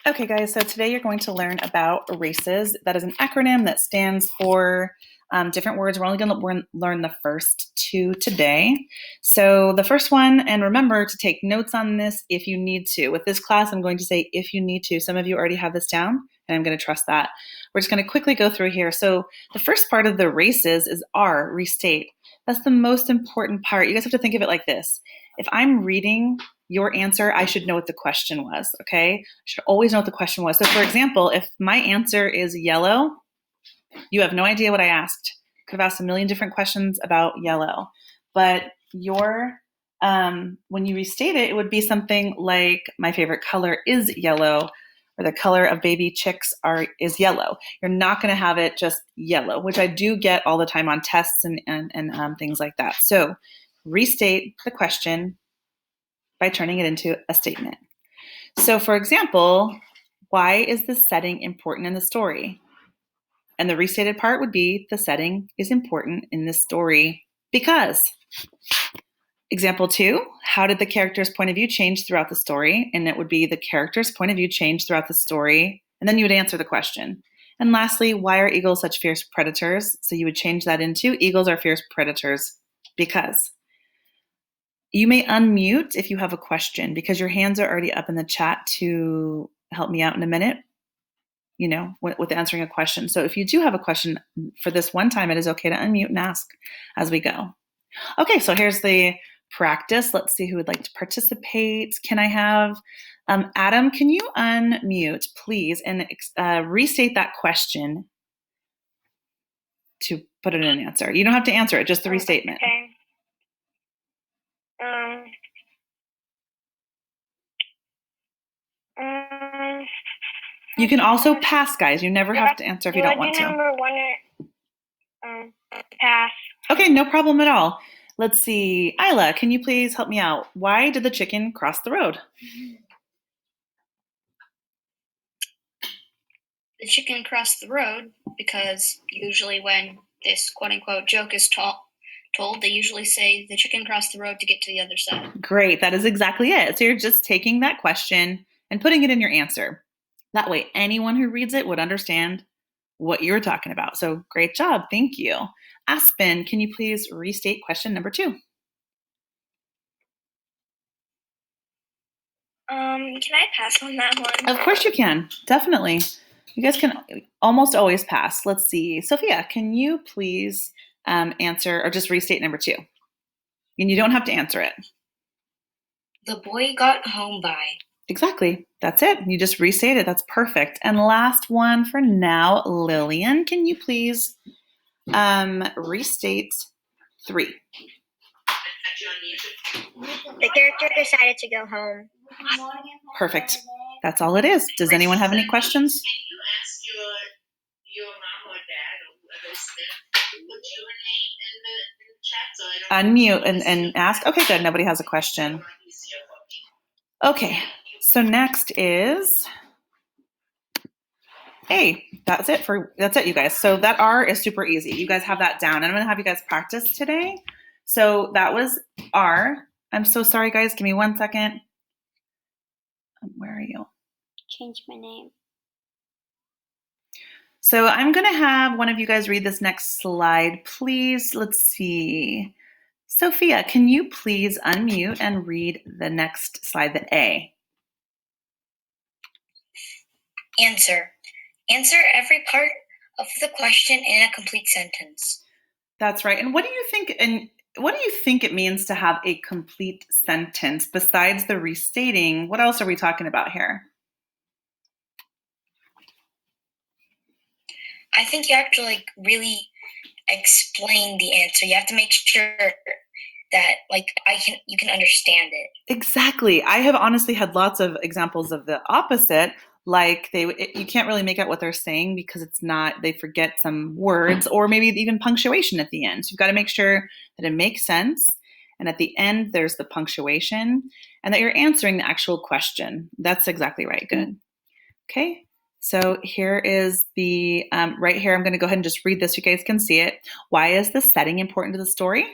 Okay, guys, so today you're going to learn about races. That is an acronym that stands for different words. We're only going to learn the first two today. So the first one, and remember to take notes on this if you need to. With this class, I'm going to say if you need to. Some of you already have this down, and I'm going to trust that. We're just going to quickly go through here. So the first part of the races is R, restate. That's the most important part. You guys have to think of it like this. If I'm reading your answer, I should know what the question was, okay? I should always know what the question was. So for example, if my answer is yellow, you have no idea what I asked. Could have asked a million different questions about yellow. But when you restate it, it would be something like my favorite color is yellow, or the color of baby chicks is yellow. You're not going to have it just yellow, which I do get all the time on tests and things like that. So restate the question by turning it into a statement. So for example, why is the setting important in the story? And the restated part would be the setting is important in this story because. Example 2, how did the character's point of view change throughout the story? And it would be the character's point of view changed throughout the story. And then you would answer the question. And lastly, why are eagles such fierce predators? So you would change that into eagles are fierce predators because. You may unmute if you have a question because your hands are already up in the chat to help me out in a minute, with answering a question. So if you do have a question for this one time, it is okay to unmute and ask as we go. Okay, so here's the practice. Let's see who would like to participate. Can I have Adam, can you unmute, please, and restate that question to put it in an answer? You don't have to answer it, just the restatement. Okay. You can also pass, guys. You never have to answer if you don't want to. Number one, pass. Okay, no problem at all. Let's see. ELA, can you please help me out? Why did the chicken cross the road? The chicken crossed the road because usually when this quote-unquote joke is told, they usually say the chicken crossed the road to get to the other side. Great, that is exactly it. So you're just taking that question and putting it in your answer. That way, anyone who reads it would understand what you're talking about. So great job, thank you. Aspen, can you please restate question number 2? Can I pass on that one? Of course you can, definitely. You guys can almost always pass. Let's see. Sophia, can you please answer or just restate number 2? And you don't have to answer it. The boy got home by. Exactly. That's it. You just restate it. That's perfect. And last one for now, Lillian, can you please restate 3? The character decided to go home. Perfect. That's all it is. Does anyone have any questions? Can you ask your mom or dad or whoever's there to put your name in the chat so I don't Unmute and ask. Okay, good. Nobody has a question. Okay, so next is A. That's it, you guys. So that R is super easy. You guys have that down. And I'm going to have you guys practice today. So that was R. I'm so sorry, guys. Give me 1 second. Where are you? Change my name. So I'm going to have one of you guys read this next slide, please. Let's see. Sophia, can you please unmute and read the next slide, the A? Answer. Answer every part of the question in a complete sentence. That's right. And what do you think it means to have a complete sentence besides the restating? What else are we talking about here? I think you have to really explain the answer. You have to make sure that you can understand it. Exactly. I have honestly had lots of examples of the opposite. Like you can't really make out what they're saying because they forget some words or maybe even punctuation at the end. So you've got to make sure that it makes sense. And at the end, there's the punctuation and that you're answering the actual question. That's exactly right. Good. Okay. So here is the, right here, I'm going to go ahead and just read this so you guys can see it. Why is the setting important to the story?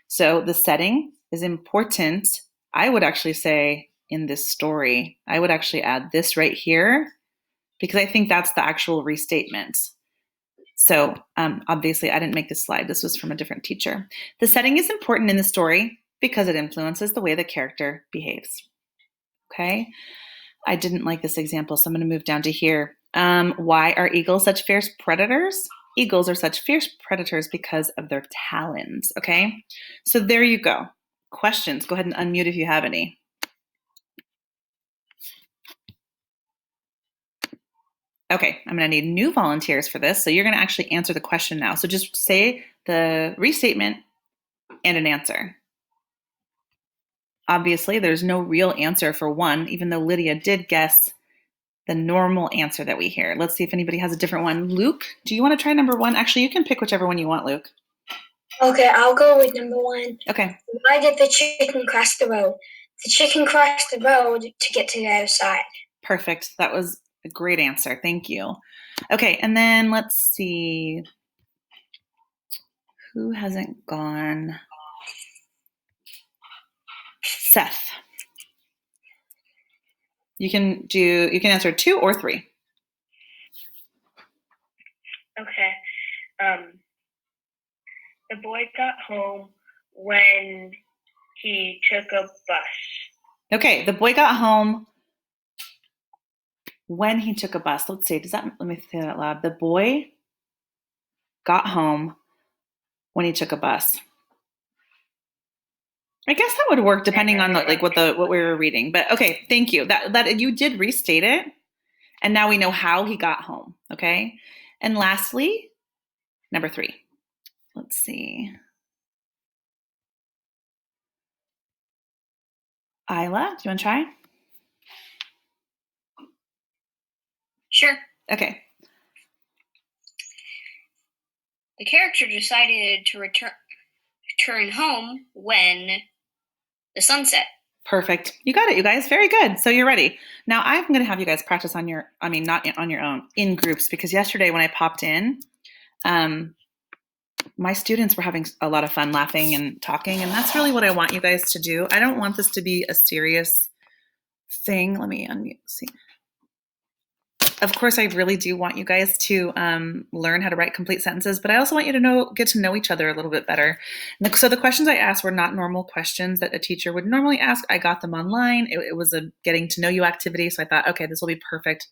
So the setting is important. I would actually say in this story. I would actually add this right here because I think that's the actual restatement. So obviously I didn't make this slide. This was from a different teacher. The setting is important in the story because it influences the way the character behaves. Okay. I didn't like this example, so I'm going to move down to here. Why are eagles such fierce predators? Eagles are such fierce predators because of their talons. Okay. So there you go. Questions. Go ahead and unmute if you have any. Okay, I'm going to need new volunteers for this. So you're going to actually answer the question now. So just say the restatement and an answer. Obviously, there's no real answer for one, even though Lydia did guess the normal answer that we hear. Let's see if anybody has a different one. Luke, do you want to try number one? Actually, you can pick whichever one you want, Luke. Okay, I'll go with number one. Okay. Why did the chicken cross the road? The chicken crossed the road to get to the other side. Perfect. That was a great answer. Thank you. Okay, and then let's see. Who hasn't gone? Seth. You can answer 2 or 3. Okay. The boy got home when he took a bus. Okay, the boy got home when he took a bus. Let's see. Let me say that out loud. The boy got home when he took a bus. I guess that would work depending on what we were reading. But okay, thank you. That you did restate it, and now we know how he got home. Okay, and lastly, number 3. Let's see. Isla, do you want to try? Sure. Okay. The character decided to return home when the sun set. Perfect. You got it, you guys. Very good. So you're ready. Now I'm going to have you guys practice not on your own, in groups, because yesterday when I popped in, my students were having a lot of fun laughing and talking, and that's really what I want you guys to do. I don't want this to be a serious thing. Let me unmute. See. Of course, I really do want you guys to learn how to write complete sentences, but I also want you to get to know each other a little bit better. So the questions I asked were not normal questions that a teacher would normally ask. I got them online. It was a getting to know you activity. So I thought, okay, this will be perfect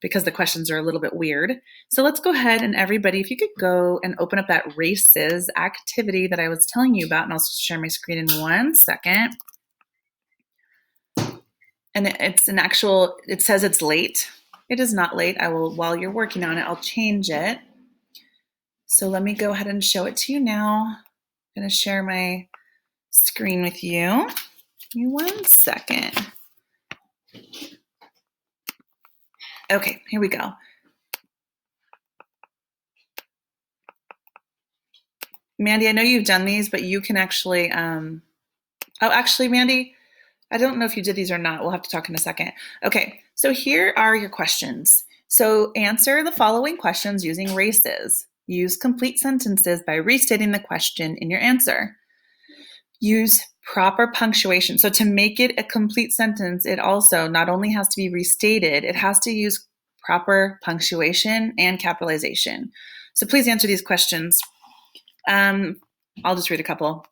because the questions are a little bit weird. So let's go ahead and everybody, if you could go and open up that races activity that I was telling you about, and I'll share my screen in 1 second. And it says it's late. It is not late. While you're working on it, I'll change it. So let me go ahead and show it to you now. I'm going to share my screen with you. Give me 1 second. Okay, here we go. Mandy, I know you've done these, but you can actually, actually, Mandy, I don't know if you did these or not. We'll have to talk in a second. Okay, so here are your questions. So answer the following questions using races. Use complete sentences by restating the question in your answer. Use proper punctuation. So to make it a complete sentence, it also not only has to be restated, it has to use proper punctuation and capitalization. So please answer these questions. I'll just read a couple.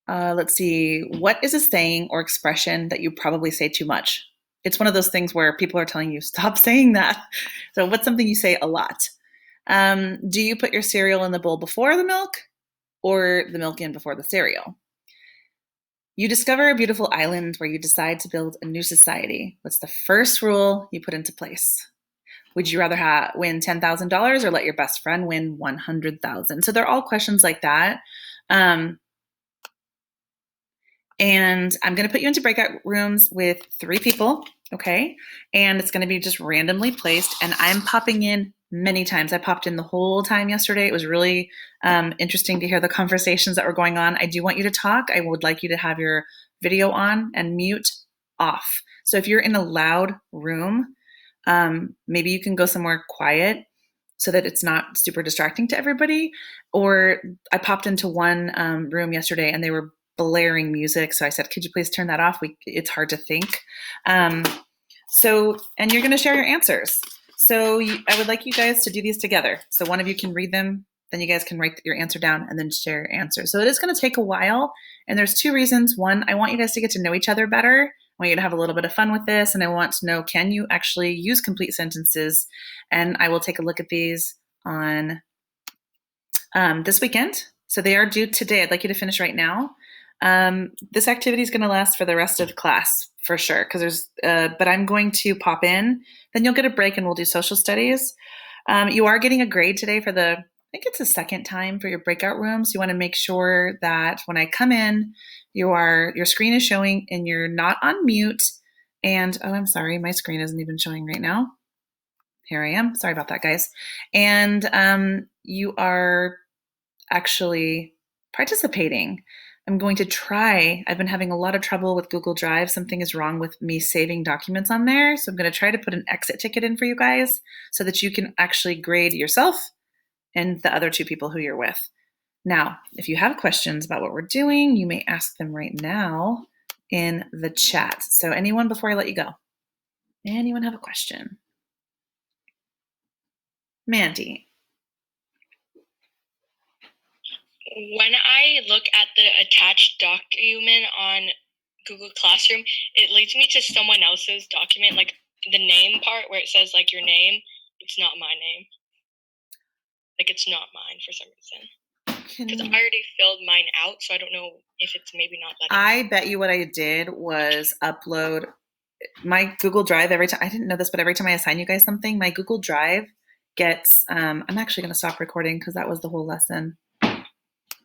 Let's see. What is a saying or expression that you probably say too much? It's one of those things where people are telling you, stop saying that. So what's something you say a lot? Do you put your cereal in the bowl before the milk or the milk in before the cereal? You discover a beautiful island where you decide to build a new society. What's the first rule you put into place? Would you rather win $10,000 or let your best friend win $100,000? So they're all questions like that. And I'm going to put you into breakout rooms with 3 people, okay? And it's going to be just randomly placed. And I'm popping in many times. I popped in the whole time yesterday. It was really interesting to hear the conversations that were going on. I do want you to talk. I would like you to have your video on and mute off. So if you're in a loud room, maybe you can go somewhere quiet so that it's not super distracting to everybody. Or I popped into one room yesterday and they were blaring music. So I said, could you please turn that off? It's hard to think. And you're going to share your answers. So I would like you guys to do these together. So one of you can read them, then you guys can write your answer down and then share your answer. So it is going to take a while. And there's two reasons. One, I want you guys to get to know each other better. I want you to have a little bit of fun with this. And I want to know, can you actually use complete sentences? And I will take a look at these on this weekend. So they are due today. I'd like you to finish right now. This activity is going to last for the rest of class for sure, because but I'm going to pop in. Then you'll get a break and we'll do social studies. You are getting a grade today for I think it's the second time for your breakout rooms. You want to make sure that when I come in, your screen is showing and you're not on mute. And oh, I'm sorry, my screen isn't even showing right now. Here I am. Sorry about that, guys. And you are actually participating. I'm going to try. I've been having a lot of trouble with Google Drive. Something is wrong with me saving documents on there. So I'm going to try to put an exit ticket in for you guys so that you can actually grade yourself and the other two people who you're with. Now, if you have questions about what we're doing, you may ask them right now in the chat. So anyone before I let you go? Anyone have a question? Mandy. When I look at the attached document on Google Classroom, it leads me to someone else's document, like the name part where it says like your name. It's not my name. Like it's not mine for some reason. Because I already filled mine out, so I don't know if it's maybe not letting I bet you what I did was upload my Google Drive every time. I didn't know this, but every time I assign you guys something, my Google Drive gets, I'm actually going to stop recording because that was the whole lesson.